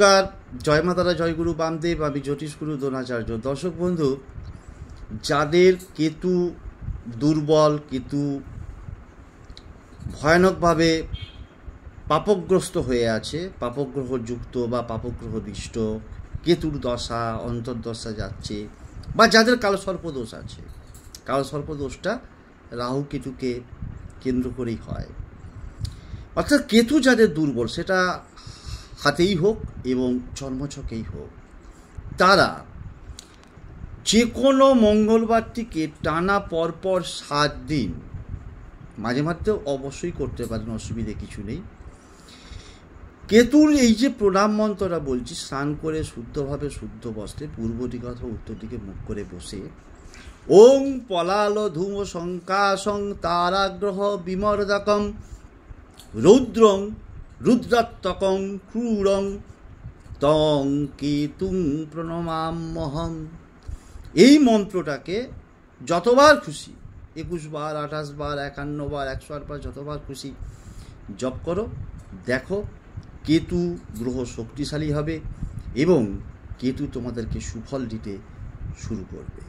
নমস্কার, জয় মাতারা, জয় গুরু বামদেব। আমি জ্যোতিষগুরু দ্রোণাচার্য। দর্শক বন্ধু, যাদের কেতু দুর্বল, কেতু ভয়ানকভাবে পাপগ্রস্ত হয়ে আছে, পাপগ্রহ যুক্ত বা পাপগ্রহ দৃষ্ট, কেতুর দশা অন্তর্দশা যাচ্ছে, বা যাদের কালসর্পদোষ আছে, কালসর্পদোষটা রাহু কেতুকে কেন্দ্র করেই হয়। অর্থাৎ কেতু যাদের দুর্বল, সেটা হাতেই হোক এবং জন্মছকেই হোক, তারা যে কোনো মঙ্গলবারটিকে টানা পরপর 7 দিন, মাঝে মাঝেও অবশ্যই করতে পারেন, অসুবিধে কিছু নেই। কেতুর এই যে প্রণাম মন্ত্রটা বলছি, স্নান করে শুদ্ধভাবে শুদ্ধ বস্ত্রে পূর্ব দিকে অথবা উত্তর দিকে মুখ করে বসে ওং পলাল ধূম সংকাশং তারাগ্রহ বিমর্দকম রৌদ্রং রুদ্রাত্মকং ক্রূরং তং কেতুং প্রণমাম্যহম, এই মন্ত্রটাকে যতবার খুশি, 21 বার, 28 বার, 51 বার, 108 বার, যতবার খুশি জপ করো। দেখো কেতু গ্রহ শক্তিশালী হবে এবং কেতু তোমাদেরকে সুফল দিতে শুরু করবে।